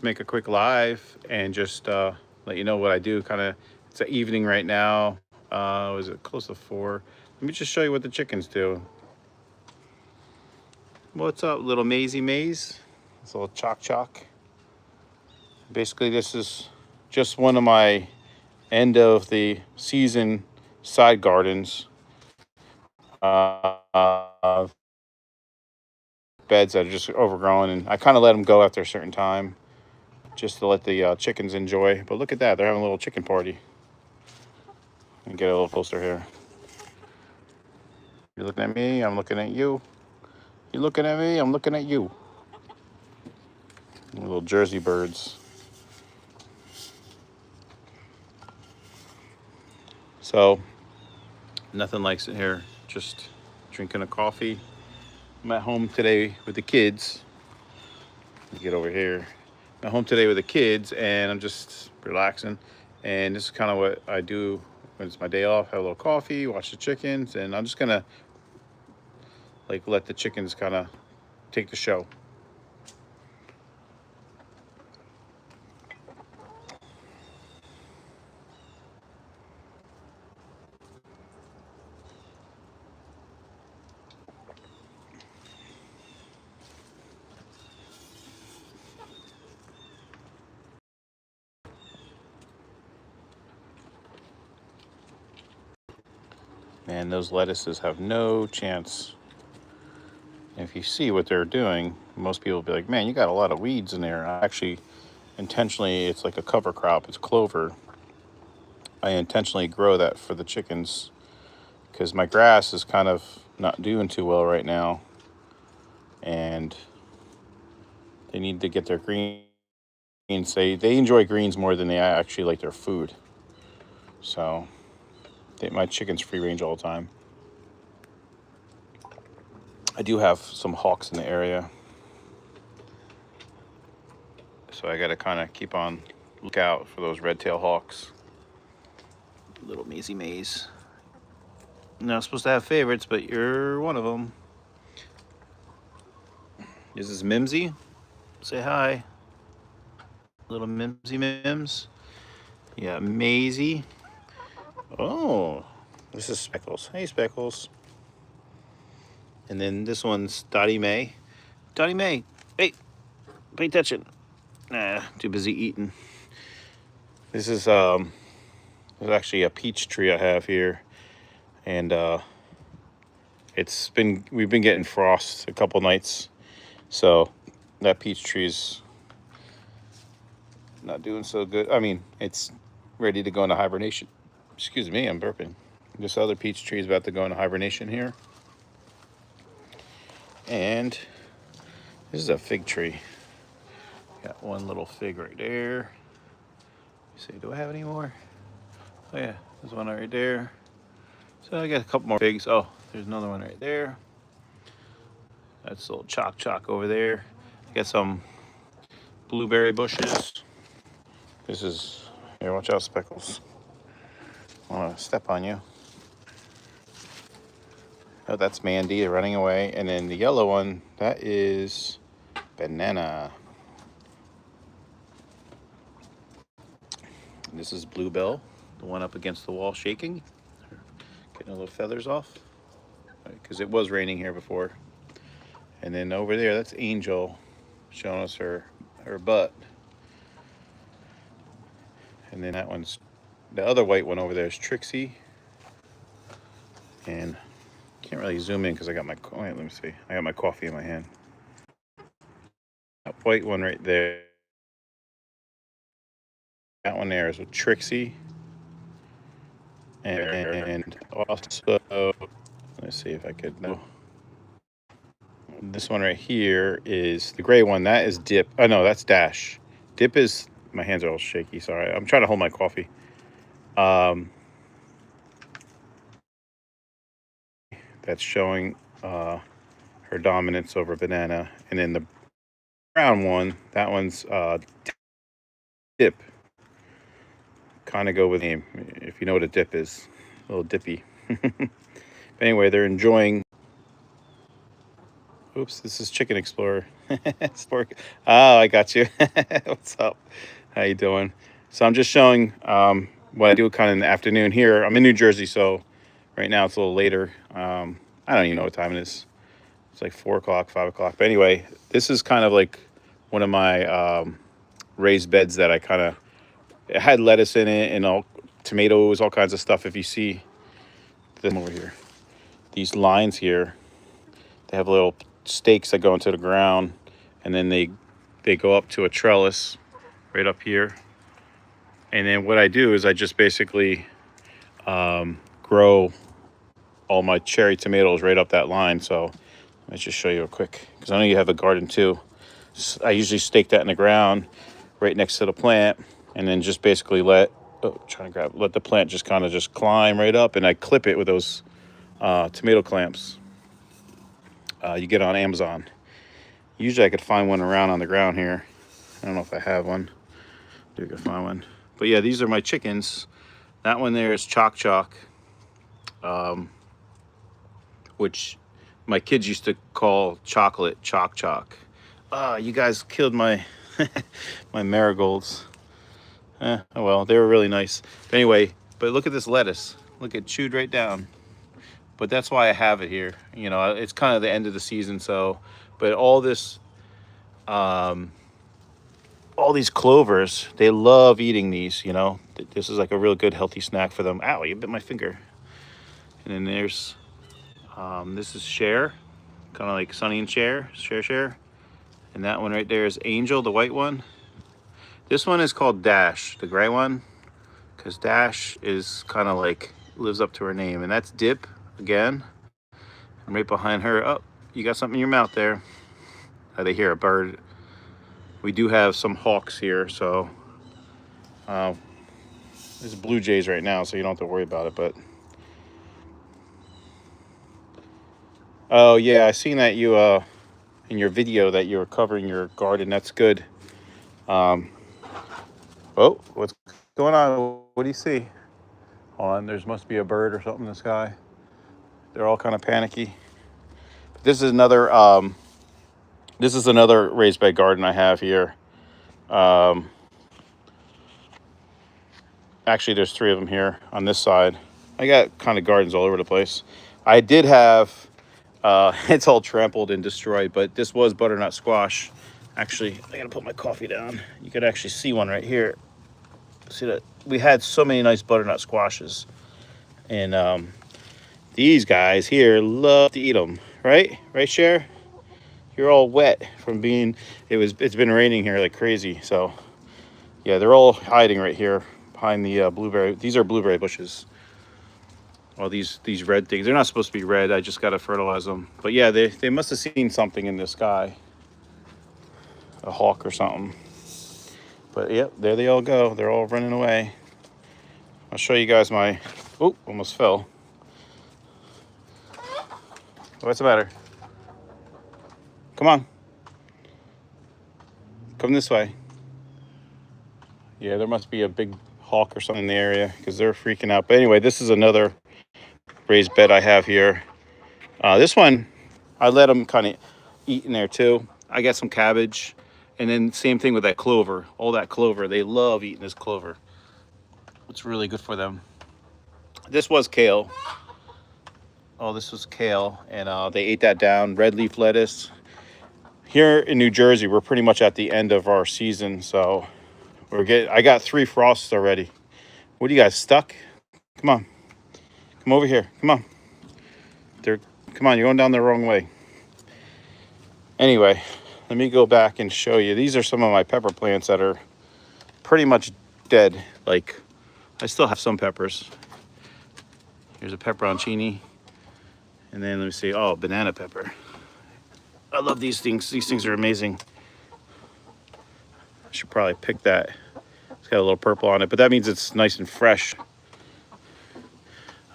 make a quick live and just let you know what I do. Kind of, it's an evening right now. Was it close to 4? Let me just show you what the chickens do. What's up, little Maisie Maze? This little Choc Choc. Basically, this is just one of my end of the season side gardens. Beds that are just overgrown, and I kind of let them go after a certain time just to let the chickens enjoy. But look at that, they're having a little chicken party. Let me get a little closer here. You're looking at me, I'm looking at you. You're looking at me, I'm looking at you. Little Jersey birds. So, nothing like sitting here just drinking a coffee. I'm at home today with the kids. Let me get over here. I'm at home today with the kids, and I'm just relaxing. And this is kind of what I do when it's my day off. Have a little coffee, watch the chickens, and I'm just gonna like let the chickens kind of take the show. Man, those lettuces have no chance. If you see what they're doing, most people will be like, man, you got a lot of weeds in there. Actually, intentionally, it's like a cover crop. It's clover. I intentionally grow that for the chickens because my grass is kind of not doing too well right now. And they need to get their greens. They enjoy greens more than they actually like their food. So my chicken's free range all the time. I do have some hawks in the area, so I got to kind of keep on lookout for those red-tailed hawks. Little Maisie Maze. Not supposed to have favorites, but you're one of them. This is Mimsy. Say hi. Little Mimsy Mims. Yeah, Maisie. Oh, this is Speckles. Hey, Speckles. And then this one's Dottie Mae. Dottie Mae, hey, pay attention. Nah, too busy eating. This is there's actually a peach tree I have here, and we've been getting frost a couple nights, so that peach tree's not doing so good. I mean, it's ready to go into hibernation. Excuse me, I'm burping. This other peach tree is about to go into hibernation here, and this is a fig tree. Got one little fig right there. See, do I have any more? Oh yeah, there's one right there. So I got a couple more figs. Oh, there's another one right there. That's a little Choc Choc over there. I got some blueberry bushes. This is, here, watch out, Speckles. I want to step on you. Oh, that's Mandy running away. And then the yellow one, that is Banana. And this is Bluebell, the one up against the wall shaking. Getting a little feathers off. Because it was raining here before. And then over there, that's Angel showing us her butt. And then that one's, the other white one over there is Trixie. And can't really zoom in because I got my, wait, let me see. I got my coffee in my hand. That white one right there. That one there is with Trixie. And also, let's see if I could know. This one right here is the gray one. That is Dip. Oh no, that's Dash. Dip is, my hands are all shaky. Sorry, I'm trying to hold my coffee. That's showing her dominance over Banana. And then the brown one, that one's Dip. Kind of go with him if you know what a dip is. A little dippy. Anyway, they're enjoying. Oops, this is Chicken Explorer. Oh, I got you. What's up? How you doing? So I'm just showing what I do kind of in the afternoon here. I'm in New Jersey, so right now it's a little later. I don't even know what time it is. It's like 4 o'clock, 5 o'clock. But anyway, this is kind of like one of my raised beds that I kind of, it had lettuce in it and all tomatoes, all kinds of stuff. If you see them over here, these lines here, they have little stakes that go into the ground, and then they go up to a trellis right up here. And then what I do is I just basically grow all my cherry tomatoes right up that line. So let's just show you real quick, because I know you have a garden too. I usually stake that in the ground right next to the plant, and then just basically let the plant just kind of just climb right up, and I clip it with those tomato clamps you get on Amazon. Usually I could find one around on the ground here. I don't know if I have one. I could find one. But yeah, these are my chickens. That one there is Choc, which my kids used to call chocolate Choc. You guys killed my my marigolds. Oh well, they were really nice. But anyway, but look at this lettuce. Look, it chewed right down. But that's why I have it here. You know, it's kind of the end of the season, so. But all this, all these clovers, they love eating these. You know, this is like a real good healthy snack for them. Ow! You bit my finger. And then there's, this is Cher, kind of like Sonny and Cher. And that one right there is Angel, the white one. This one is called Dash, the gray one, because Dash is kind of like lives up to her name. And that's Dip again. And right behind her, oh, you got something in your mouth there. They hear a bird. We do have some hawks here, so there's blue jays right now, so you don't have to worry about it. But oh yeah, I seen that you in your video that you were covering your garden. That's good. Oh, what's going on? What do you see? Hold on, there must be a bird or something in the sky. They're all kind of panicky. This is another raised bed garden I have here. Actually, there's 3 of them here on this side. I got kind of gardens all over the place. I did have, it's all trampled and destroyed, but this was butternut squash. Actually, I gotta put my coffee down. You could actually see one right here. See that? We had so many nice butternut squashes. And these guys here love to eat them, right? Right, Cher? You're all wet from being, it's been raining here like crazy. So yeah, they're all hiding right here behind the blueberry. These are blueberry bushes. Well, these red things, they're not supposed to be red. I just got to fertilize them. But yeah, they must have seen something in the sky. A hawk or something. But yep, there they all go. They're all running away. I'll show you guys my, oh, almost fell. What's the matter? Come on. Come this way. Yeah, there must be a big hawk or something in the area because they're freaking out. But anyway, this is another raised bed I have here. This one, I let them kind of eat in there too. I got some cabbage, and then same thing with that clover. All that clover, they love eating this clover. It's really good for them. This was kale. Oh, this was kale, and they ate that down. Red leaf lettuce. Here in New Jersey, we're pretty much at the end of our season, so I got 3 frosts already. What are you guys, stuck? Come on. Come over here. Come on. Come on, you're going down the wrong way. Anyway, let me go back and show you. These are some of my pepper plants that are pretty much dead. Like, I still have some peppers. Here's a pepperoncini. And then let me see. Oh, banana pepper. I love these things. These things are amazing. I should probably pick that. It's got a little purple on it, but that means it's nice and fresh. All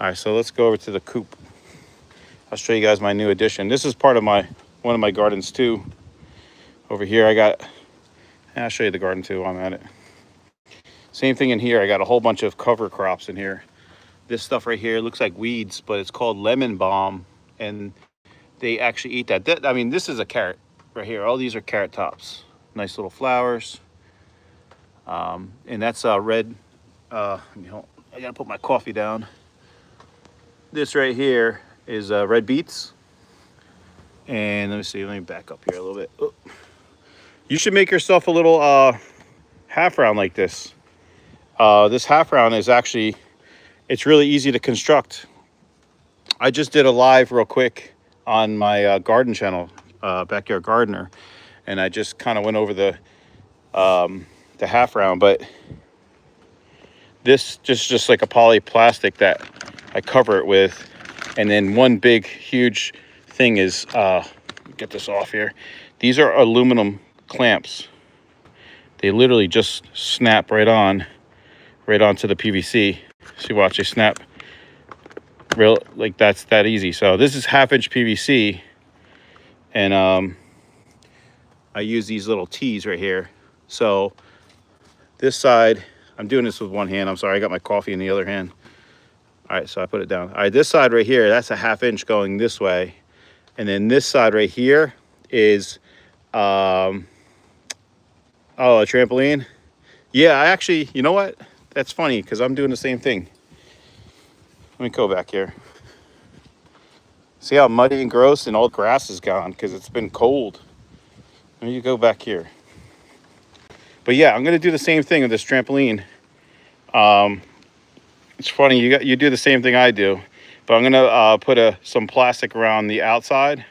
right, so let's go over to the coop. I'll show you guys my new addition. This is part of one of my gardens too. Over here, I'll show you the garden too while I'm at it. Same thing in here. I got a whole bunch of cover crops in here. This stuff right here looks like weeds, but it's called lemon balm, and they actually eat that. I mean, this is a carrot right here. All these are carrot tops. Nice little flowers. And that's red. I gotta put my coffee down. This right here is red beets. And let me see, let me back up here a little bit. Oh. You should make yourself a little half round like this. This half round is actually, it's really easy to construct. I just did a live real quick on my garden channel, Backyard Gardener, and I just kind of went over the half round, but this just like a poly plastic that I cover it with, and then one big huge thing is get this off here. These are aluminum clamps. They literally just snap right onto the PVC. See, watch, they snap real, like that's that easy. So this is 1/2 inch PVC, and I use these little T's right here. So this side, I'm doing this with one hand. I'm sorry, I got my coffee in the other hand. All right, so I put it down. All right, this side right here, that's a 1/2 inch going this way. And then this side right here is, oh, a trampoline. Yeah, I actually, you know what? That's funny because I'm doing the same thing. Let me go back here. See how muddy and gross and all the grass is gone because it's been cold. Let me go back here. But yeah, I'm gonna do the same thing with this trampoline. It's funny, you do the same thing I do, but I'm gonna put some plastic around the outside,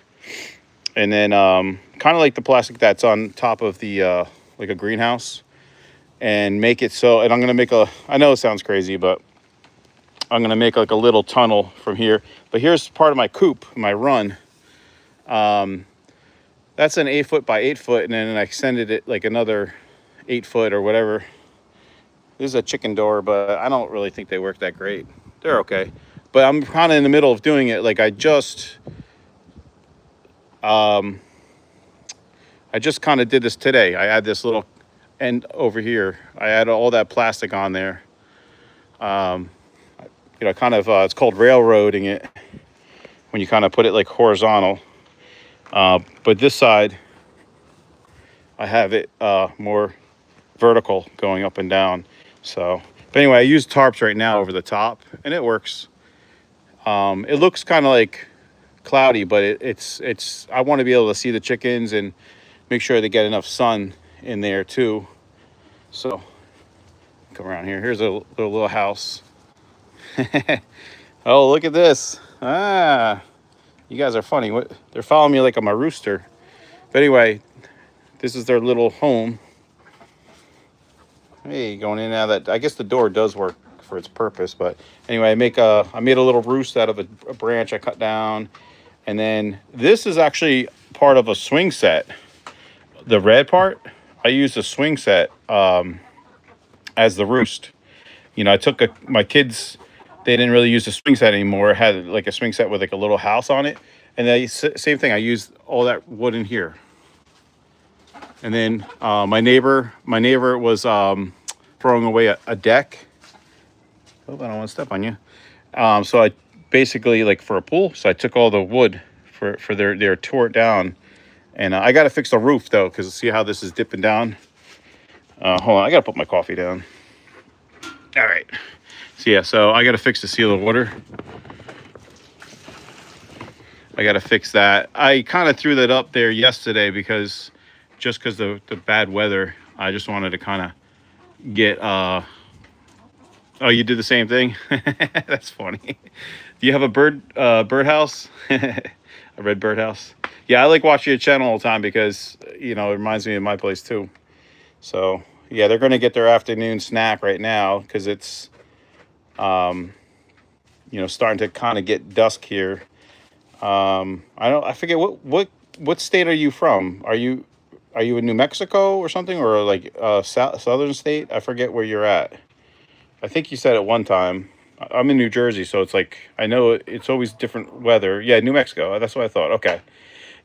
and then kind of like the plastic that's on top of the like a greenhouse, and make it so. And I'm gonna make I know it sounds crazy, but I'm gonna make like a little tunnel from here. But here's part of my coop, my run. That's an 8 foot by 8 foot, and then I extended it like another 8 foot or whatever. This is a chicken door, but I don't really think they work that great. They're okay. But I'm kind of in the middle of doing it. Like I just kind of did this today. I had this little end over here. I had all that plastic on there. Kind of, it's called railroading it when you kind of put it like horizontal. But this side, I have it more vertical going up and down. So, but anyway, I use tarps right now over the top, and it works. It looks kind of like cloudy, but it's. I want to be able to see the chickens and make sure they get enough sun in there too. So, come around here. Here's a little house. Oh, look at this! Ah, you guys are funny. What? They're following me like I'm a rooster. But anyway, this is their little home. Hey, going in and out of that. I guess the door does work for its purpose, but anyway, I made a little roost out of a branch I cut down, and then this is actually part of a swing set. The red part, I used a swing set as the roost. You know, I took my kids. They didn't really use the swing set anymore. It had like a swing set with like a little house on it, and same thing. I used all that wood in here. And then my neighbor was throwing away a deck. Oh, I don't want to step on you. So I basically, like for a pool, so I took all the wood for their tore it down. And I got to fix the roof though, because see how this is dipping down? Hold on, I got to put my coffee down. All right. So yeah, so I got to fix the seal of water. I got to fix that. I kind of threw that up there yesterday because the bad weather, I just wanted to kind of get, oh, you did the same thing? That's funny. Do you have a birdhouse? A red birdhouse? Yeah, I like watching your channel all the time because, you know, it reminds me of my place too. So, yeah, they're going to get their afternoon snack right now because it's, you know, starting to kind of get dusk here. I forget what state are you from? Are you in New Mexico or something, or like southern state? I forget where you're at. I think you said it one time. I'm in New Jersey, so it's like I know it's always different weather. Yeah, New Mexico. That's what I thought. Okay,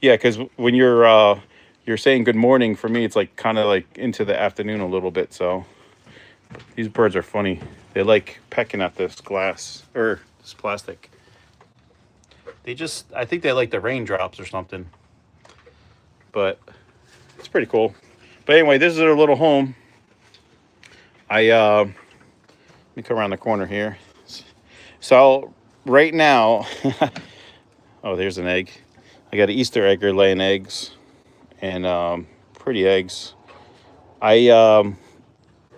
yeah, because when you're saying good morning, for me, it's like kind of like into the afternoon a little bit. So these birds are funny. They like pecking at this glass or this plastic. I think they like the raindrops or something. But it's pretty cool. But anyway, this is their little home. Let me come around the corner here. So right now, oh, there's an egg. I got an Easter egger laying eggs, and pretty eggs. I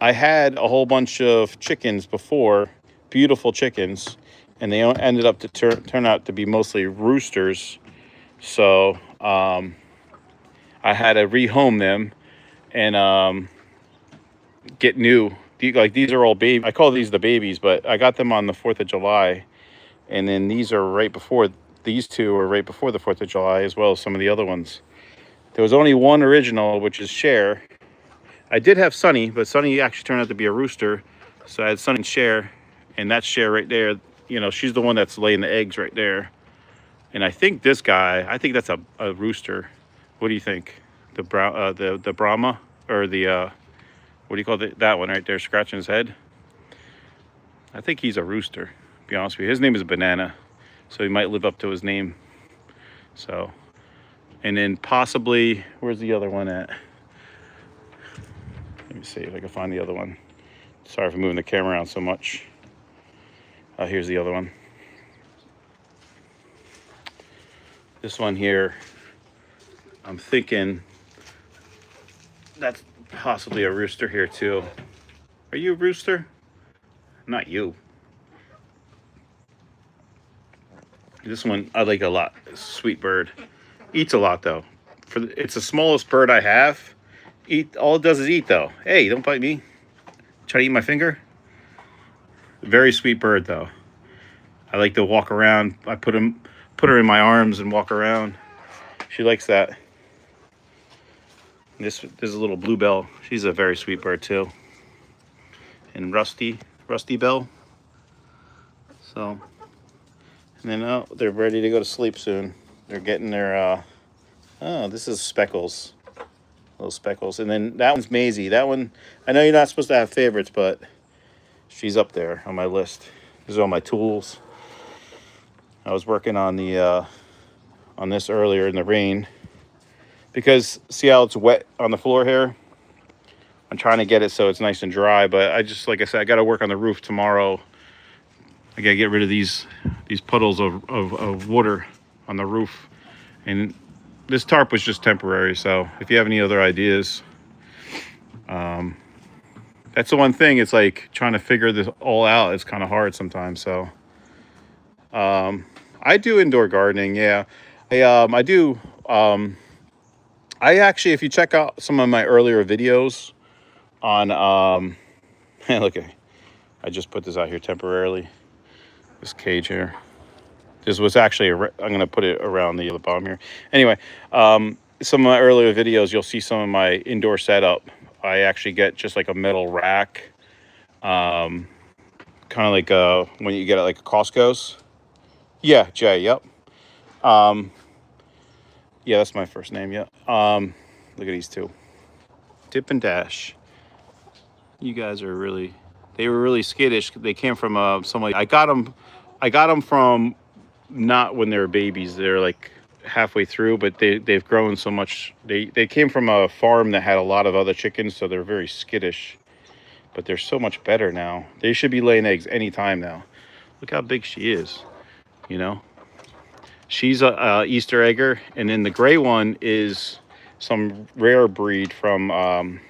had a whole bunch of chickens before, beautiful chickens, and they ended up to turn out to be mostly roosters. So I had to rehome them and get new. Like these are all baby. I call these the babies, but I got them on the 4th of July, and then these are right before. These two are right before the 4th of July, as well as some of the other ones. There was only one original, which is Cher. I did have Sunny, but Sunny actually turned out to be a rooster. So I had Sunny and Cher, and that's Cher right there. You know, she's the one that's laying the eggs right there. And I think this guy, I think that's a rooster. What do you think? The Brahma, or the what do you call that one right there, scratching his head? I think he's a rooster, to be honest with you. His name is Banana, so he might live up to his name. So, and then possibly, where's the other one at? Let me see if I can find the other one. Sorry for moving the camera around so much. Here's the other one. This one here, I'm thinking that's possibly a rooster here too. Are you a rooster? Not you. This one I like a lot. Sweet bird. Eats a lot though. It's the smallest bird I have. All it does is eat though. Hey, don't bite me. Try to eat my finger. Very sweet bird though. I like to walk around. I put her in my arms and walk around. She likes that. This is a little bluebell. She's a very sweet bird too. And Rusty Bell. So, and then they're ready to go to sleep soon. They're getting their this is Speckles. Little Speckles. And then that one's Maisie. That one, I know you're not supposed to have favorites, but she's up there on my list. These are all my tools. I was working on on this earlier in the rain, because see how it's wet on the floor here? I'm trying to get it so it's nice and dry, but like I said, I got to work on the roof tomorrow. I got to get rid of these puddles of water on the roof. And this tarp was just temporary, so if you have any other ideas, that's the one thing. It's like trying to figure this all out. It's kind of hard sometimes. So I do indoor gardening. Yeah, I do. I actually, if you check out some of my earlier videos on, look, I just put this out here temporarily. This cage here. This was actually, I'm going to put it around the bottom here. Anyway, some of my earlier videos, you'll see some of my indoor setup. I actually get just like a metal rack, kind of like when you get it like a Costco's. Yeah, Jay, yep. Yeah, that's my first name, yeah. Look at these two. Dip and Dash. You guys are they were really skittish. They came from somebody. I got them from, not when they were babies. They're like halfway through, but they've grown so much. They came from a farm that had a lot of other chickens, so they're very skittish. But they're so much better now. They should be laying eggs anytime now. Look how big she is, you know. She's a Easter egger, and then the gray one is some rare breed from I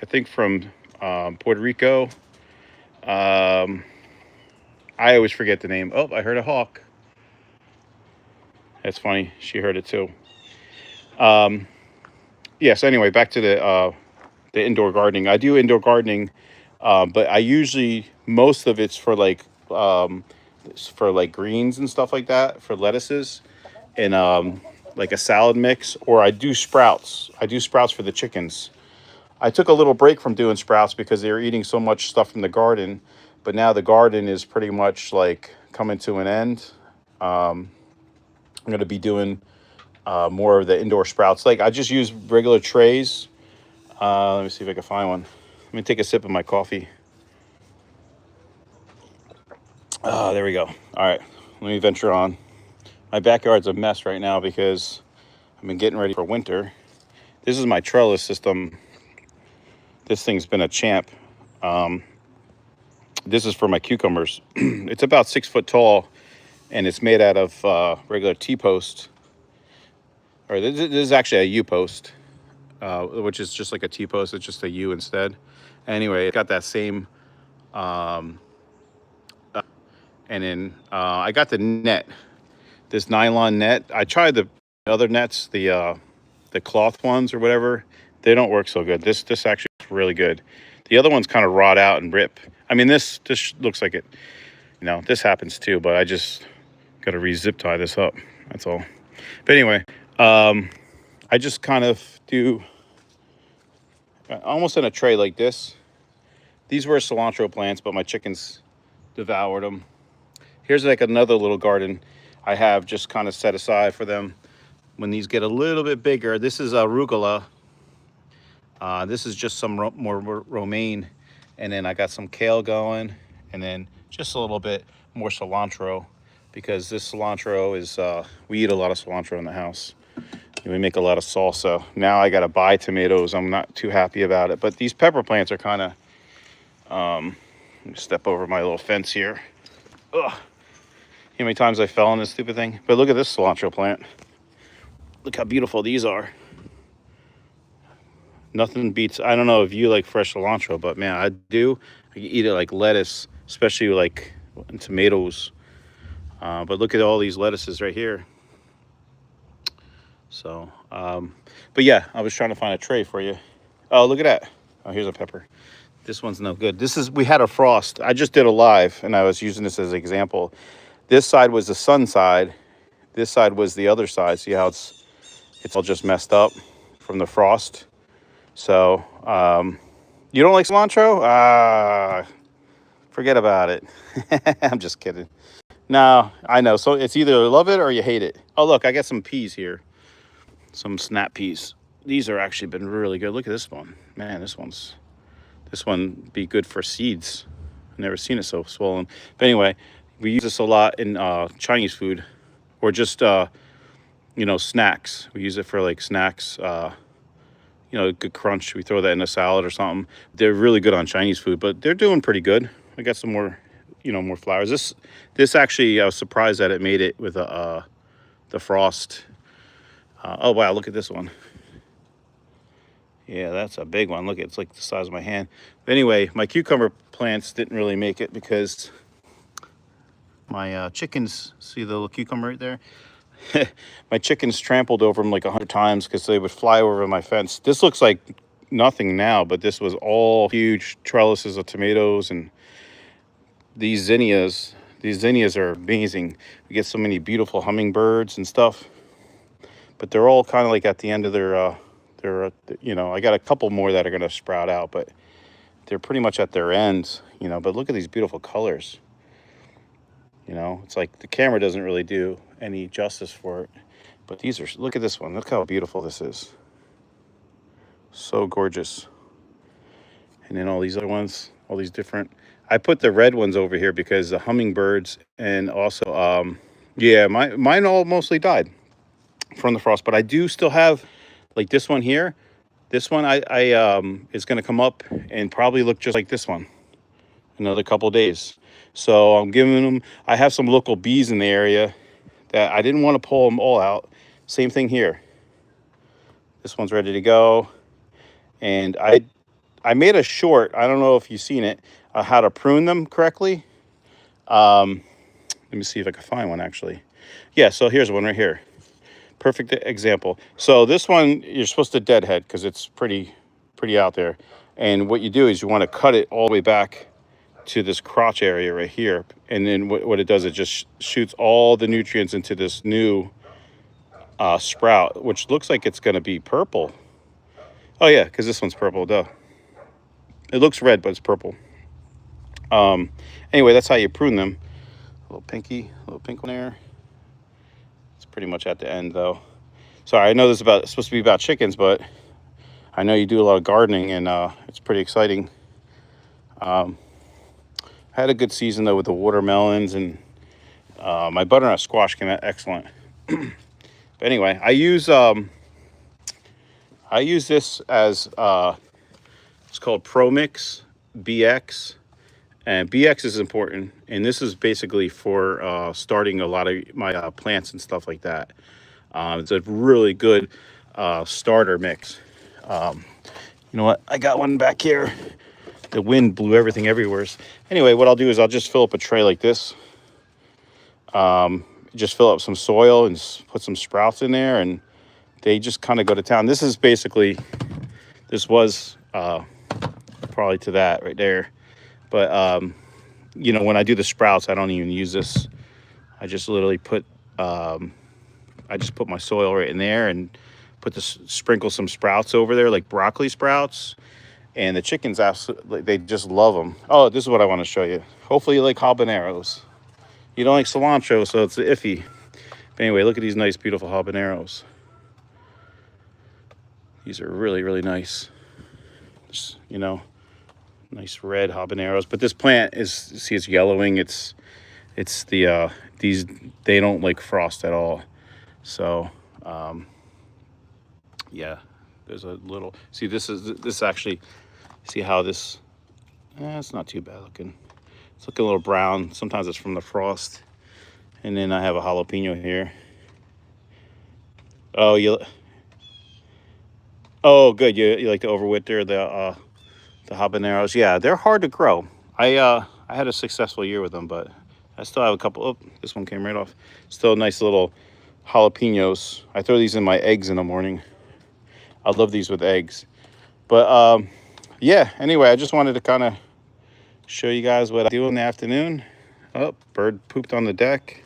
think from Puerto Rico. I always forget the name. Oh, I heard a hawk. That's funny. She heard it too. Yeah, so anyway, back to the indoor gardening. I do indoor gardening, but I usually, most of it's for like greens and stuff like that, for lettuces, and like a salad mix, or I do sprouts. I do sprouts for the chickens. I took a little break from doing sprouts because they were eating so much stuff from the garden, but now the garden is pretty much like coming to an end. I'm going to be doing more of the indoor sprouts. Like I just use regular trays. Let me see if I can find one. Let me take a sip of my coffee. There we go. All right, let me venture on. My backyard's a mess right now because I've been getting ready for winter. This is my trellis system. This thing's been a champ. This is for my cucumbers. It's about 6 foot tall, and it's made out of regular T-post. Or this is actually a U-post, which is just like a T-post. It's just a U instead. Anyway, it got that same. And then I got the net, this nylon net. I tried the other nets, the cloth ones or whatever. They don't work so good. This actually is really good. The other ones kind of rot out and rip. I mean, this looks like it. This happens too, but I just got to re-zip tie this up. That's all. But anyway, I just kind of do almost in a tray like this. These were cilantro plants, but my chickens devoured them. Here's like another little garden I have just kind of set aside for them when these get a little bit bigger. This is arugula. This is just some more romaine. And then I got some kale going, and then just a little bit more cilantro, because this cilantro is, we eat a lot of cilantro in the house. And we make a lot of salsa. Now I got to buy tomatoes. I'm not too happy about it. But these pepper plants are kind of, let me step over my little fence here. Ugh. How many times I fell on this stupid thing? But look at this cilantro plant. Look how beautiful these are. Nothing beats, I don't know if you like fresh cilantro, but man, I do. I can eat it like lettuce, especially like tomatoes. But look at all these lettuces right here. So, but yeah, I was trying to find a tray for you. Oh, look at that. Oh, here's a pepper. This one's no good. We had a frost. I just did a live and I was using this as an example. This side was the sun side. This side was the other side. See how it's all just messed up from the frost. So, you don't like cilantro? Forget about it. I'm just kidding. No, I know. So it's either love it or you hate it. Oh, look, I got some peas here. Some snap peas. These are actually been really good. Look at this one. Man, this one be good for seeds. I've never seen it so swollen. But anyway, we use this a lot in Chinese food, or just snacks. We use it for like snacks. Good crunch. We throw that in a salad or something. They're really good on Chinese food, but they're doing pretty good. I got some more, more flowers. This actually, I was surprised that it made it with the frost. Oh wow, look at this one. Yeah, that's a big one. Look, it's like the size of my hand. But anyway, my cucumber plants didn't really make it because my chickens, see the little cucumber right there? My chickens trampled over them like 100 times because they would fly over my fence. This looks like nothing now, but this was all huge trellises of tomatoes. And these zinnias are amazing. We get so many beautiful hummingbirds and stuff, but they're all kind of like at the end of their I got a couple more that are going to sprout out, but they're pretty much at their ends, but look at these beautiful colors. It's like the camera doesn't really do any justice for it, but look at this one. Look how beautiful this is. So gorgeous. And then all these other ones, all these different, I put the red ones over here because the hummingbirds, and also, yeah, mine all mostly died from the frost, but I do still have like this one here. This one I is going to come up and probably look just like this one another couple days. So I'm giving them, I have some local bees in the area that I didn't want to pull them all out. Same thing here. This one's ready to go. And I made a short, I don't know if you've seen it, how to prune them correctly. Let me see if I can find one actually. Yeah, so here's one right here. Perfect example. So this one, you're supposed to deadhead because it's pretty out there. And what you do is you want to cut it all the way back to this crotch area right here. And then what it does, it just shoots all the nutrients into this new sprout, which looks like it's going to be purple. Oh yeah, because this one's purple, duh. It looks red, but it's purple. Anyway, that's how you prune them. A little pink one there. It's pretty much at the end though. Sorry, I know this is supposed to be about chickens, but I know you do a lot of gardening, and it's pretty exciting. I had a good season though with the watermelons, and my butternut squash came out excellent. But anyway, I use this as it's called Pro Mix BX, and BX is important, and this is basically for starting a lot of my plants and stuff like that. It's a really good starter mix. You know what? I got one back here. The wind blew everything everywhere. Anyway, what I'll do is I'll just fill up a tray like this. Just fill up some soil and put some sprouts in there, and they just kind of go to town. This is basically, this was probably to that right there. But, you know, when I do the sprouts, I don't even use this. I just literally put, I just put my soil right in there and sprinkle some sprouts over there, like broccoli sprouts. And the chickens absolutely, they just love them. Oh, this is what I want to show you. Hopefully you like habaneros. You don't like cilantro, so it's iffy. But anyway, look at these nice, beautiful habaneros. These are really, really nice. Just, you know, nice red habaneros. But this plant is, see, it's yellowing. It's the, these, they don't like frost at all. So, yeah, there's a little, see, this actually, see how this, it's not too bad looking. It's looking a little brown. Sometimes it's from the frost. And then I have a jalapeno here. Oh, good. You like to overwinter the habaneros? Yeah, they're hard to grow. I had a successful year with them, but I still have a couple. Oh, this one came right off. Still nice little jalapenos. I throw these in my eggs in the morning. I love these with eggs. But yeah. Anyway, I just wanted to kind of show you guys what I do in the afternoon. Oh, bird pooped on the deck.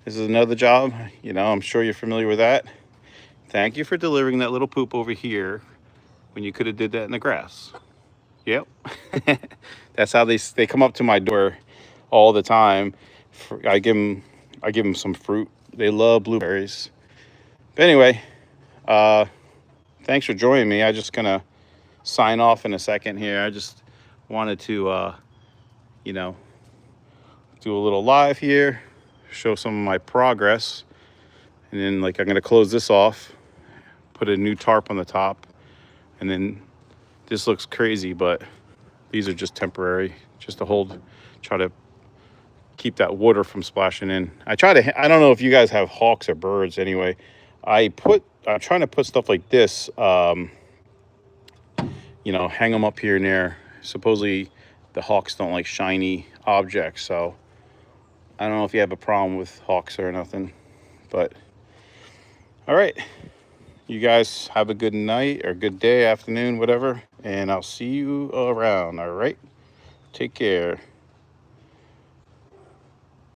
This is another job. You know, I'm sure you're familiar with that. Thank you for delivering that little poop over here when you could have did that in the grass. Yep. That's how they come up to my door all the time. I give them some fruit. They love blueberries. But anyway, thanks for joining me. I'm just gonna sign off in a second here. I just wanted to you know, do a little live here, show some of my progress, and then like I'm gonna close this off, put a new tarp on the top, and then this looks crazy, but these are just temporary, just to try to keep that water from splashing in. I don't know if you guys have hawks or birds. Anyway, I'm trying to put stuff like this, you know, hang them up here and there. Supposedly the hawks don't like shiny objects, so I don't know if you have a problem with hawks or nothing, but all right. You guys have a good night or good day, afternoon, whatever, and I'll see you around, all right? Take care.